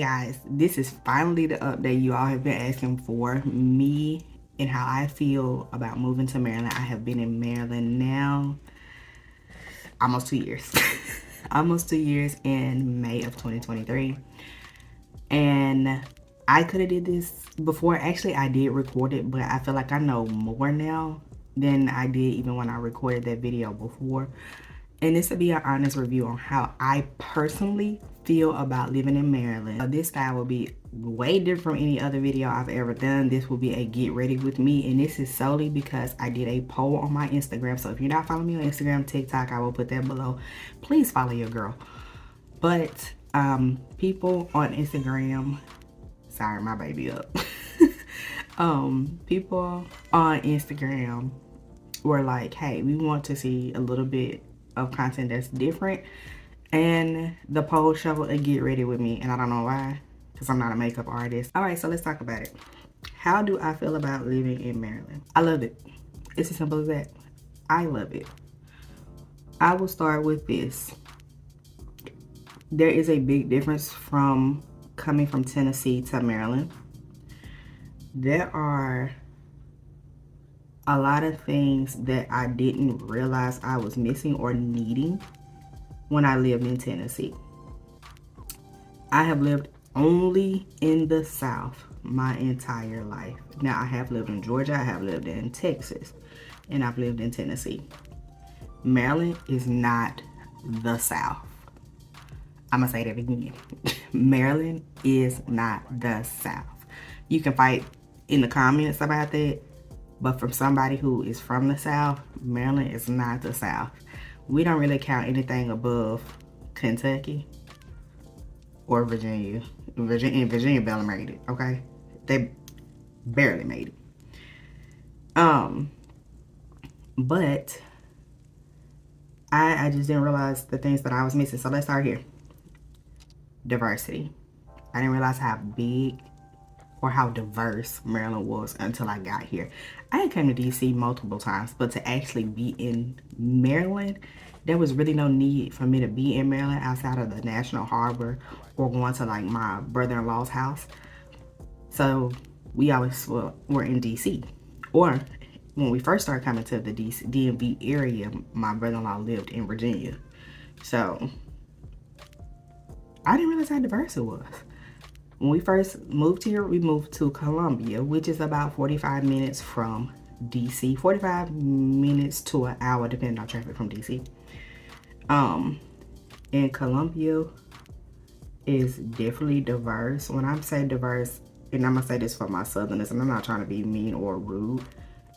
guys, this is finally the update you all have been asking for. Me and how I feel about moving to Maryland. I have been in Maryland now almost 2 years. Almost 2 years in May of 2023. And I could have did this before. Actually, I did record it, but I feel like I know more now than I did even when I recorded that video before. And this will be an honest review on how I personally feel about living in Maryland. This style will be way different from any other video I've ever done. This will be a get ready with me, and this is solely because I did a poll on my Instagram. So if you're not following me on Instagram, TikTok, I will put that below. Please follow your girl. But people on Instagram, sorry, my baby up. People on Instagram were like, hey, we want to see a little bit of content that's different, and the poll showed a get ready with me, and I don't know why, because I'm not a makeup artist. All right, so let's talk about it. How do I feel about living in Maryland? I love it. It's as simple as that. I love it. I will start with this. There is a big difference from coming from Tennessee to Maryland. There are a lot of things that I didn't realize I was missing or needing when I lived in Tennessee. I have lived only in the South my entire life. Now, I have lived in Georgia, I have lived in Texas, and I've lived in Tennessee. Maryland is not the South. I'm gonna say that again. Maryland is not the South. You can fight in the comments about that, but from somebody who is from the South, Maryland is not the South. We don't really count anything above Kentucky or Virginia. Virginia barely made it, okay? They barely made it. But I just didn't realize the things that I was missing. So let's start here. Diversity. I didn't realize how big or how diverse Maryland was until I got here. I had come to DC multiple times, but to actually be in Maryland, there was really no need for me to be in Maryland outside of the National Harbor or going to like my brother-in-law's house. So we always were in DC. Or when we first started coming to the DMV area, my brother-in-law lived in Virginia. So I didn't realize how diverse it was. When we first moved here, we moved to Columbia, which is about 45 minutes from DC. 45 minutes to an hour, depending on traffic from DC. And Columbia is definitely diverse. When I say diverse, and I'm gonna say this for my Southerners, and I'm not trying to be mean or rude,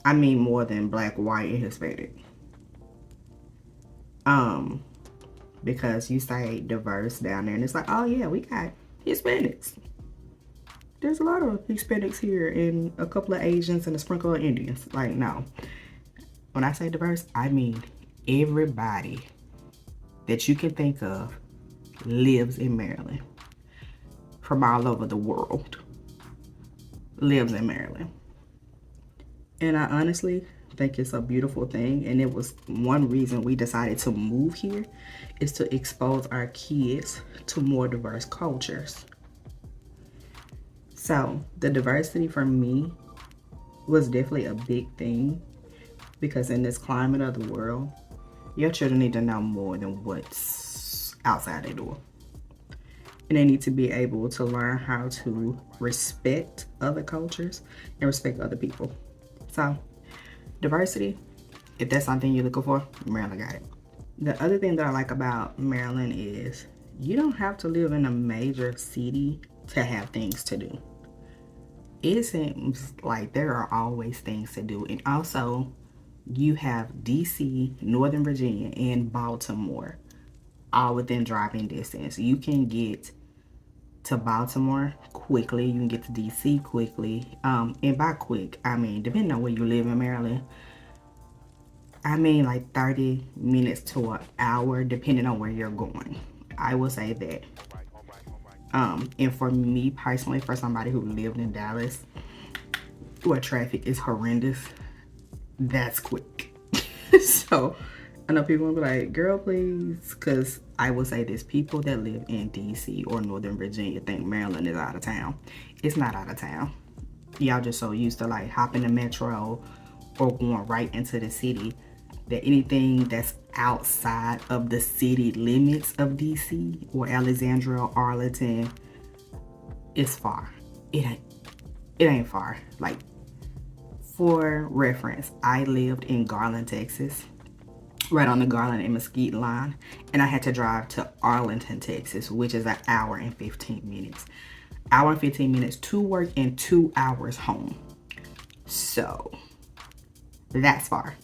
I mean more than black, white, and Hispanic. Because you say diverse down there, and it's like, oh yeah, we got Hispanics. There's a lot of Hispanics here and a couple of Asians and a sprinkle of Indians. Like, no. When I say diverse, I mean everybody that you can think of lives in Maryland. From all over the world lives in Maryland. And I honestly think it's a beautiful thing. And it was one reason we decided to move here, is to expose our kids to more diverse cultures. So the diversity for me was definitely a big thing, because in this climate of the world, your children need to know more than what's outside their door. And they need to be able to learn how to respect other cultures and respect other people. So diversity, if that's something you're looking for, Maryland got it. The other thing that I like about Maryland is you don't have to live in a major city to have things to do. It seems like there are always things to do. And also, you have DC, Northern Virginia, and Baltimore all within driving distance. You can get to Baltimore quickly. You can get to DC quickly. And by quick, I mean, depending on where you live in Maryland, I mean like 30 minutes to an hour, depending on where you're going. I will say that. And for me personally, for somebody who lived in Dallas, where traffic is horrendous, that's quick. So I know people will be like, girl, please. Because I will say this, people that live in DC or Northern Virginia think Maryland is out of town. It's not out of town. Y'all just so used to like hopping the metro or going right into the city that anything that's outside of the city limits of DC or Alexandria or Arlington is far. It ain't far. Like, for reference, I lived in Garland, Texas, right on the Garland and Mesquite line, and I had to drive to Arlington, Texas, which is an hour and 15 minutes. Hour and 15 minutes to work and 2 hours home. So that's far.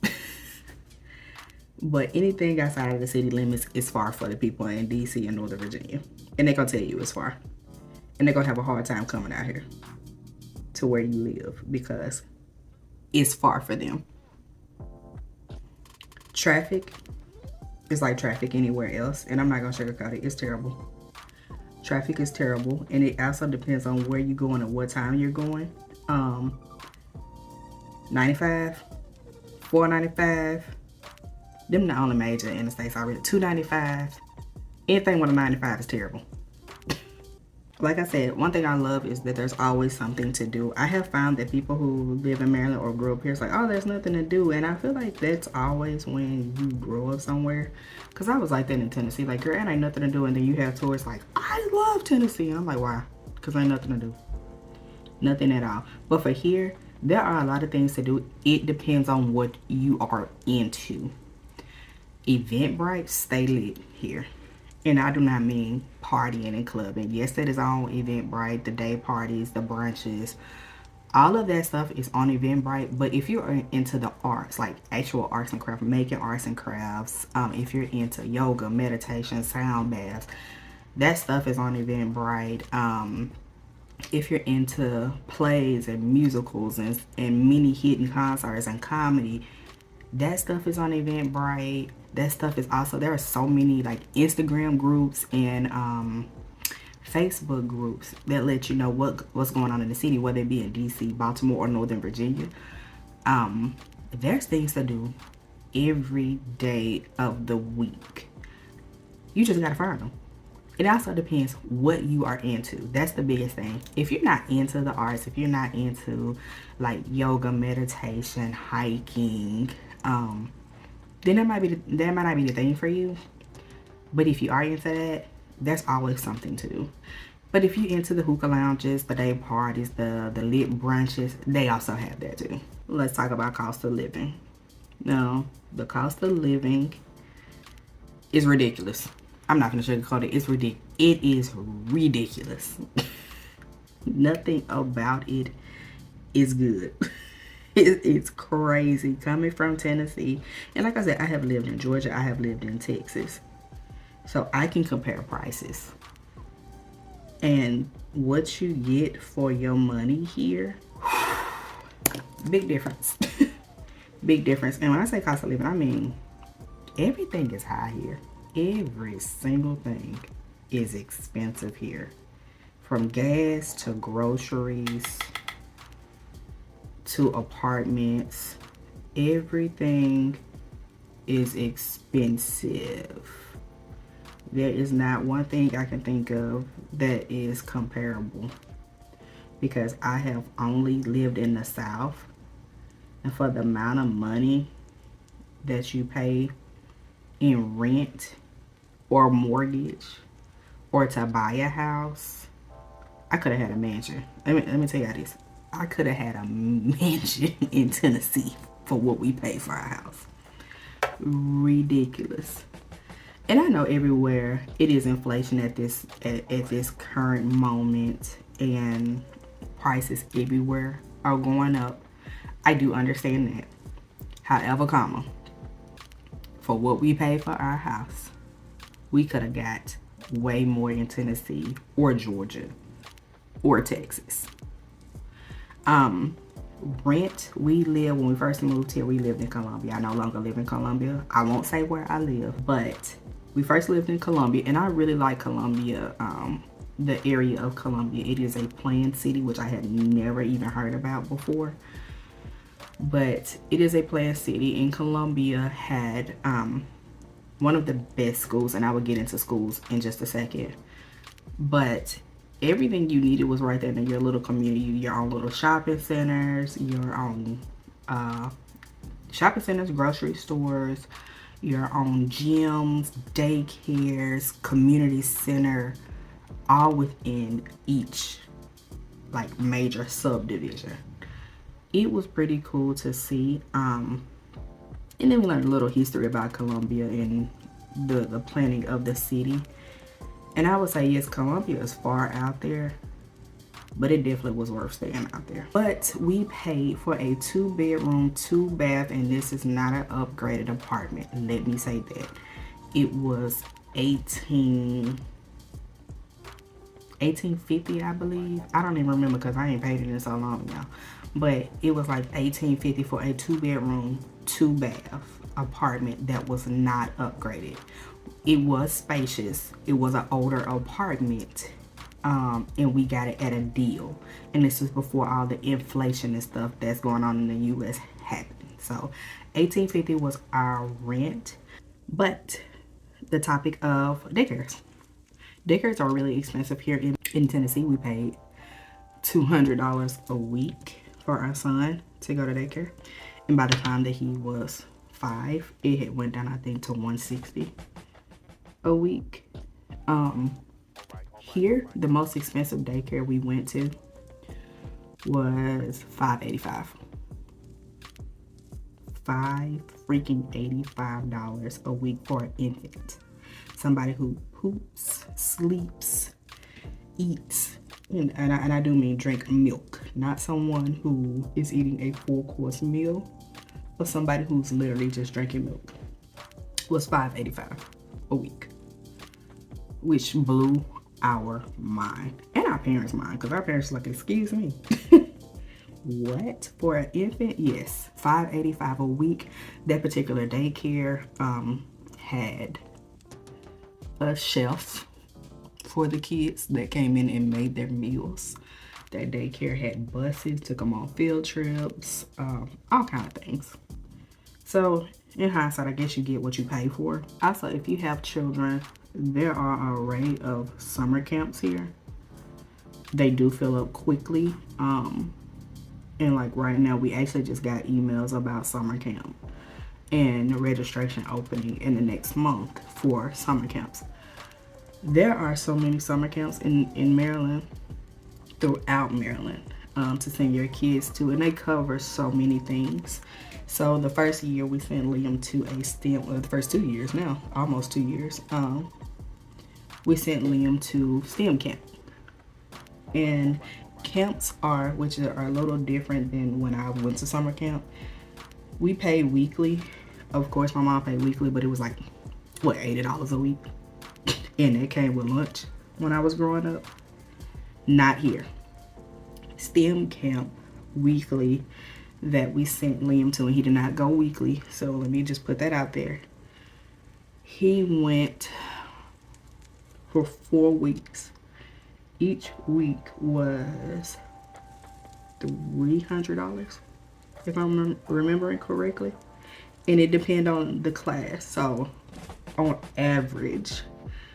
But anything outside of the city limits is far for the people in DC and Northern Virginia. And they're gonna tell you it's far. And they're gonna have a hard time coming out here to where you live because it's far for them. Traffic is like traffic anywhere else, and I'm not gonna sugarcoat it. It's terrible. Traffic is terrible, and it also depends on where you're going and what time you're going. 95, 495, them the only major interstates already. 295, anything with a 95 is terrible. Like I said, one thing I love is that there's always something to do. I have found that people who live in Maryland or grew up here, it's like, oh, there's nothing to do. And I feel like that's always when you grow up somewhere. Because I was like that in Tennessee. Like, girl, it ain't nothing to do. And then you have tourists like, I love Tennessee. And I'm like, why? Because ain't nothing to do. Nothing at all. But for here, there are a lot of things to do. It depends on what you are into. Eventbrite, stay lit here. And I do not mean partying and clubbing. Yes, that is on Eventbrite, the day parties, the brunches. All of that stuff is on Eventbrite. But if you're into the arts, like actual arts and crafts, making arts and crafts, if you're into yoga, meditation, sound baths, that stuff is on Eventbrite. If you're into plays and musicals and mini hidden concerts and comedy, that stuff is on Eventbrite. That stuff is also, there are so many like Instagram groups and Facebook groups that let you know what's going on in the city, whether it be in DC, Baltimore, or Northern Virginia. There's things to do every day of the week. You just gotta find them. It also depends what you are into. That's the biggest thing. If you're not into the arts, if you're not into like yoga, meditation, hiking, then that might not be the thing for you. But if you are into that, there's always something to do. But if you're into the hookah lounges, the day parties, the lit brunches, they also have that too. Let's talk about cost of living. No, the cost of living is ridiculous. I'm not gonna sugarcoat it. It's ridiculous. It is ridiculous. Nothing about it is good. It's crazy coming from Tennessee. And like I said, I have lived in Georgia. I have lived in Texas. So I can compare prices. And what you get for your money here, big difference. Big difference. And when I say cost of living, I mean everything is high here. Every single thing is expensive here. From gas to groceries to apartments, everything is expensive. There is not one thing I can think of that is comparable, because I have only lived in the South, and for the amount of money that you pay in rent or mortgage or to buy a house, I could have had a mansion. Let me tell you this. I could have had a mansion in Tennessee for what we pay for our house. Ridiculous. And I know everywhere it is inflation at this current moment, and prices everywhere are going up. I do understand that. However, for what we pay for our house, we could have got way more in Tennessee or Georgia or Texas. Rent, when we first moved here, we lived in Columbia. I no longer live in Columbia. I won't say where I live, but we first lived in Columbia, and I really like Columbia, the area of Columbia. It is a planned city, which I had never even heard about before. But it is a planned city, and Columbia had one of the best schools, and I will get into schools in just a second. But everything you needed was right there in your little community. Your own little shopping centers, your own shopping centers, grocery stores, your own gyms, daycares, community center, all within each like major subdivision. It was pretty cool to see. And then we learned a little history about Columbia and the planning of the city. And I would say, yes, Columbia is far out there, but it definitely was worth staying out there. But we paid for a 2-bedroom, 2-bath, and this is not an upgraded apartment. Let me say that. It was $1850, I believe. I don't even remember because I ain't paid it in so long now. But it was like $1850 for a 2-bedroom, 2-bath apartment that was not upgraded. It was spacious. It was an older apartment. And we got it at a deal. And this was before all the inflation and stuff that's going on in the US happened. So $1850 was our rent. But the topic of daycares. Daycares are really expensive here in Tennessee. We paid $200 a week for our son to go to daycare. And by the time that he was 5, it had went down, I think, to $160 a week. Here, the most expensive daycare we went to was $5.85. $85 a week for an infant. Somebody who poops, sleeps, eats, and I do mean drink milk. Not someone who is eating a full-course meal, but somebody who's literally just drinking milk. Was $5.85 a week, which blew our mind and our parents' mind, because our parents were like, excuse me. What, for an infant? Yes, $5.85 a week. That particular daycare had a chef for the kids that came in and made their meals. That daycare had buses, took them on field trips, all kind of things. So in hindsight, I guess you get what you pay for. Also, if you have children, there are an array of summer camps here. They do fill up quickly. And like right now, we actually just got emails about summer camp and the registration opening in the next month for summer camps. There are so many summer camps in Maryland, throughout Maryland, to send your kids to, and they cover so many things. So the first year we sent Liam to a STEM, the first 2 years now, almost 2 years, we sent Liam to STEM camp. And camps which are a little different than when I went to summer camp. We paid weekly. Of course, my mom paid weekly, but it was like, what, $80 a week? And it came with lunch when I was growing up. Not here. STEM camp weekly that we sent Liam to, and he did not go weekly. So let me just put that out there. He went for 4 weeks. Each week was $300, if I'm remembering correctly. And it depends on the class. So on average,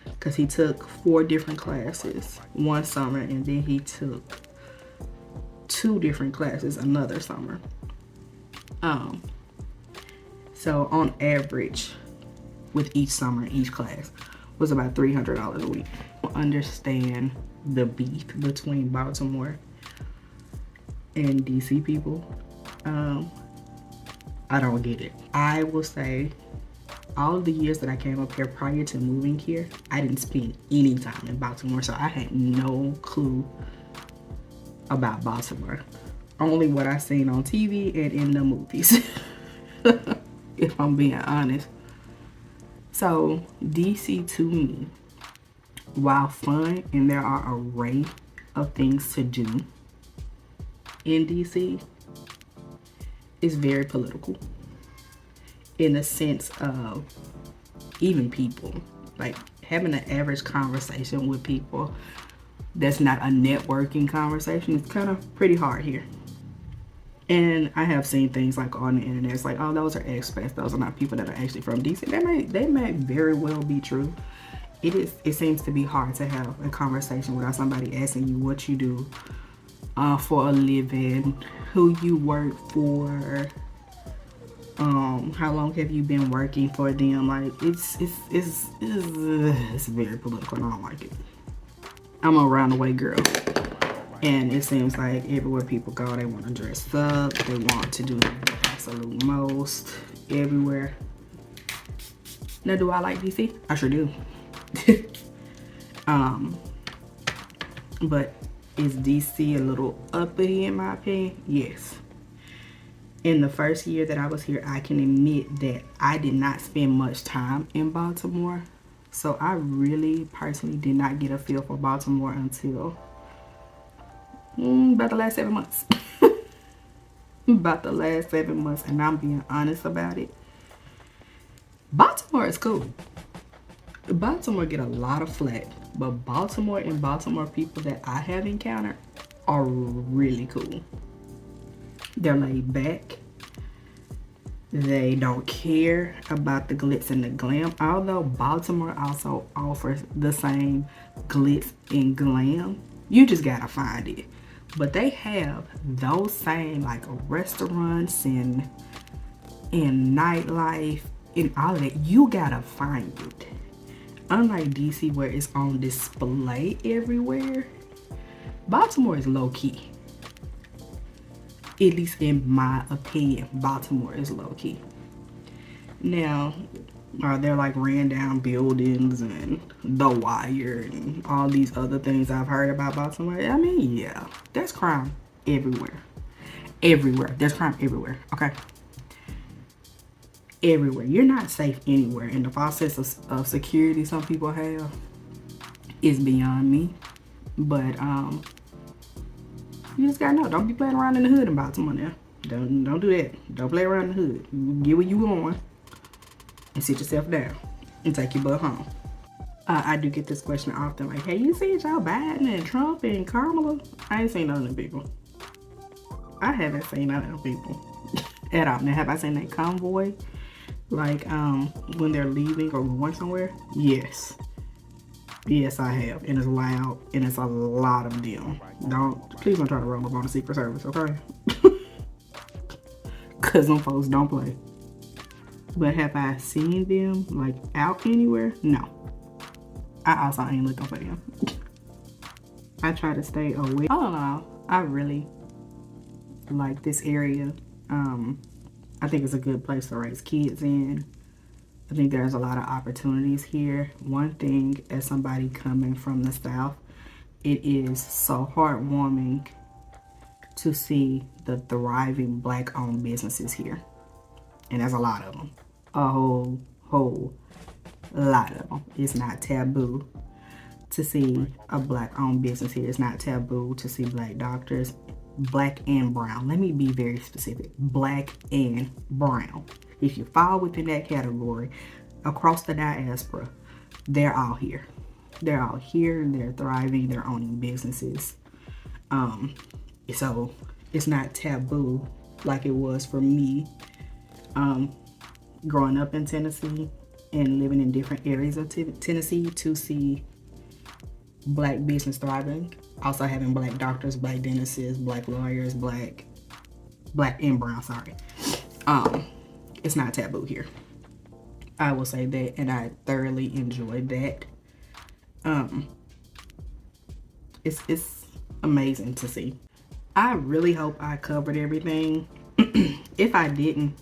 because he took 4 different classes one summer, and then he took 2 different classes another summer. So on average, with each summer, each class was about $300 a week. I understand the beef between Baltimore and DC people. I don't get it. I will say, all of the years that I came up here prior to moving here, I didn't spend any time in Baltimore, so I had no clue about Baltimore. Only what I seen on TV and in the movies, if I'm being honest. So DC to me, while fun and there are an array of things to do in DC, is very political. In the sense of even people, like having an average conversation with people that's not a networking conversation is kind of pretty hard here. And I have seen things like on the internet. It's like, oh, those are expats. Those are not people that are actually from DC. They may very well be true. It seems to be hard to have a conversation without somebody asking you what you do for a living, who you work for, how long have you been working for them. Like it's very political and I don't like it. I'm a round-the-way girl. And it seems like everywhere people go, they want to dress up. They want to do the absolute most everywhere. Now, do I like DC? I sure do. But is DC a little uppity in my opinion? Yes. In the first year that I was here, I can admit that I did not spend much time in Baltimore. So I really personally did not get a feel for Baltimore until about the last 7 months. About the last 7 months, and I'm being honest about it. Baltimore is cool. Baltimore get a lot of flack, but Baltimore and Baltimore people that I have encountered are really cool. They're laid back. They don't care about the glitz and the glam, although Baltimore also offers the same glitz and glam. You just gotta find it. But they have those same like restaurants and nightlife and all of that. You gotta find it. Unlike DC where it's on display everywhere, Baltimore is low key. At least in my opinion, Baltimore is low key. Now, are there like ran down buildings and The Wire and all these other things I've heard about Baltimore? I mean, yeah, there's crime everywhere. Everywhere. There's crime everywhere, okay? Everywhere. You're not safe anywhere. And the false sense of security some people have is beyond me. But you just gotta know, don't be playing around in the hood in Baltimore now. Don't do that. Don't play around in the hood. You get where you going and sit yourself down and take your butt home. I do get this question often, like, hey, you seen Joe Biden and Trump and Kamala? I ain't seen none of them people. I haven't seen none of them people at all. Now, have I seen that convoy? Like, when they're leaving or going somewhere? Yes. Yes, I have. And it's loud and it's a lot of them. Please don't try to roll up on the Secret Service, okay? Cause them folks don't play. But have I seen them like out anywhere? No. I also ain't looking for them. I try to stay away. I don't know. I really like this area. I think it's a good place to raise kids in. I think there's a lot of opportunities here. One thing, as somebody coming from the South, it is so heartwarming to see the thriving Black-owned businesses here. And there's a lot of them. A whole lot of them. It's not taboo to see a Black-owned business here. It's not taboo to see Black doctors, Black and brown. Let me be very specific. Black and brown. If you fall within that category, across the diaspora, they're all here. They're all here. They're thriving. They're owning businesses. So it's not taboo like it was for me growing up in Tennessee and living in different areas of Tennessee to see Black business thriving. Also having Black doctors, Black dentists, Black lawyers, Black and brown, sorry. It's not taboo here. I will say that, and I thoroughly enjoyed that. It's amazing to see. I really hope I covered everything. If I didn't,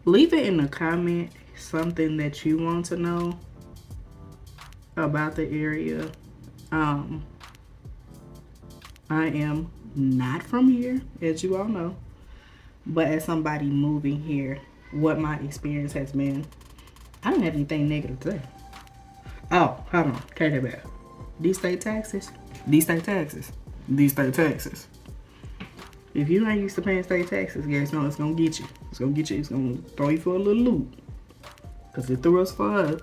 leave it in the comment something that you want to know about the area. I am not from here, as you all know, but as somebody moving here, what my experience has been, I don't have anything negative to say. Oh, hold on, take that back. These state taxes. If you ain't used to paying state taxes, guys know it's gonna get you. It's gonna throw you for a little loop. Cause it threw us for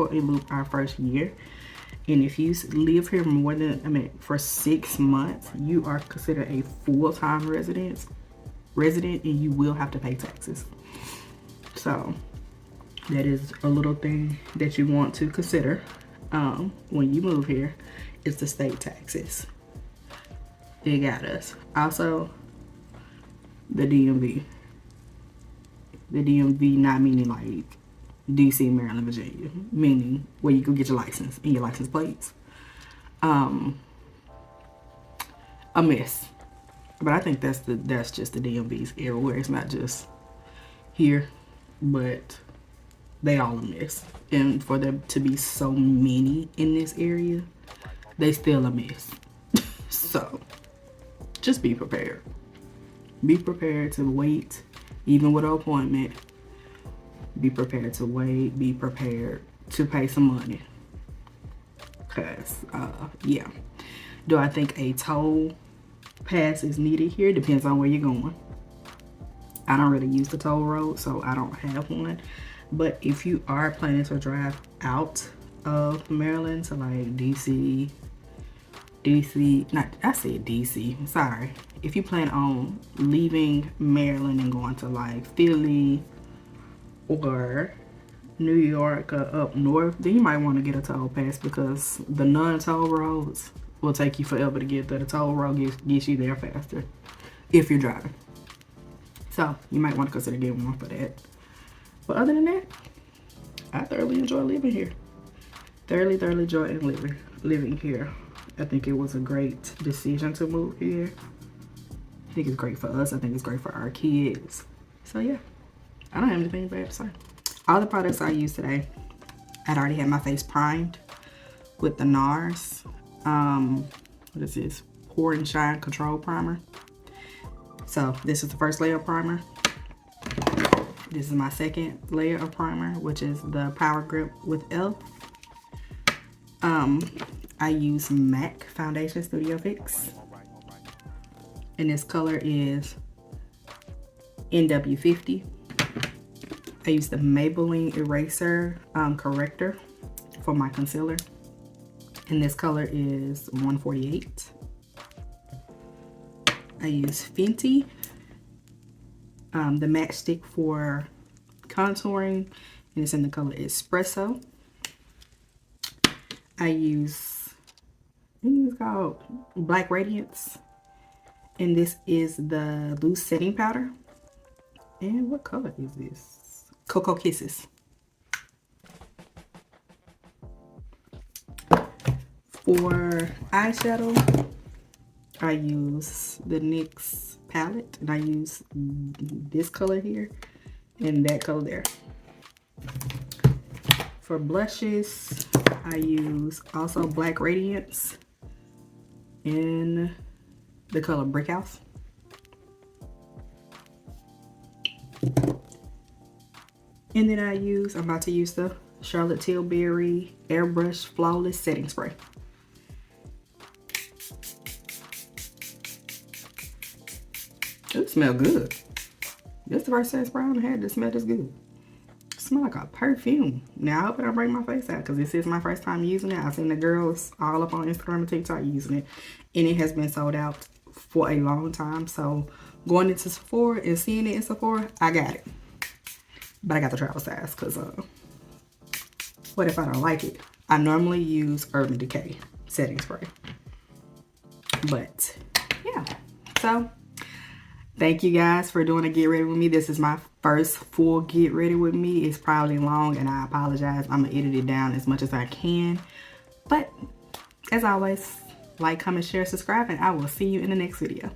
a loop our first year. And if you live here for 6 months, you are considered a full-time resident. resident, and you will have to pay taxes. So that is a little thing that you want to consider when you move here, is the state taxes. They got us. Also, the DMV. The DMV not meaning like DC, Maryland, Virginia, meaning where you can get your license and your license plates. A mess. But I think that's just the DMVs everywhere. It's not just here, but they all a mess. And for there to be so many in this area, they still a mess. So just be prepared. Be prepared to wait, even with an appointment. Be prepared to wait. Be prepared to pay some money. Cause yeah. Do I think a toll pass is needed here? Depends on where you're going. I don't really use the toll road, so I don't have one. But if you are planning to drive out of Maryland to like DC, I said DC, sorry. If you plan on leaving Maryland and going to like Philly or New York or up north, then you might want to get a toll pass, because the non-toll roads will take you forever to get there. The toll road gets you there faster if you're driving. So you might want to consider getting one for that. But other than that, I thoroughly enjoy living here. Thoroughly enjoy living here. I think it was a great decision to move here. I think it's great for us. I think it's great for our kids. So yeah, I don't have anything bad to say. All the products I used today, I'd already had my face primed with the NARS. What is this? Pore and Shine Control Primer. So this is the first layer of primer. This is my second layer of primer, which is the Power Grip with e.l.f. I use MAC Foundation Studio Fix. And this color is NW50. I use the Maybelline Eraser Corrector for my concealer. And this color is 148. I use Fenty, the matte stick for contouring, and it's in the color Espresso. I use, I think it's called Black Radiance, and this is the loose setting powder. And what color is this? Cocoa Kisses. For eyeshadow, I use the NYX palette, and I use this color here and that color there. For blushes, I use also Black Radiance in the color Brick House. And then I'm about to use the Charlotte Tilbury Airbrush Flawless Setting Spray. It smells good. This is the first setting spray I've had that smell this good. It smells like a perfume. Now I hope I don't break my face out, because this is my first time using it. I've seen the girls all up on Instagram and TikTok using it, and it has been sold out for a long time. So going into Sephora and seeing it in Sephora, I got it. But I got the travel size, because what if I don't like it? I normally use Urban Decay setting spray. But yeah, so thank you guys for doing a get ready with me. This is my first full get ready with me. It's probably long, and I apologize. I'm gonna edit it down as much as I can. But as always, like, comment, share, subscribe, and I will see you in the next video.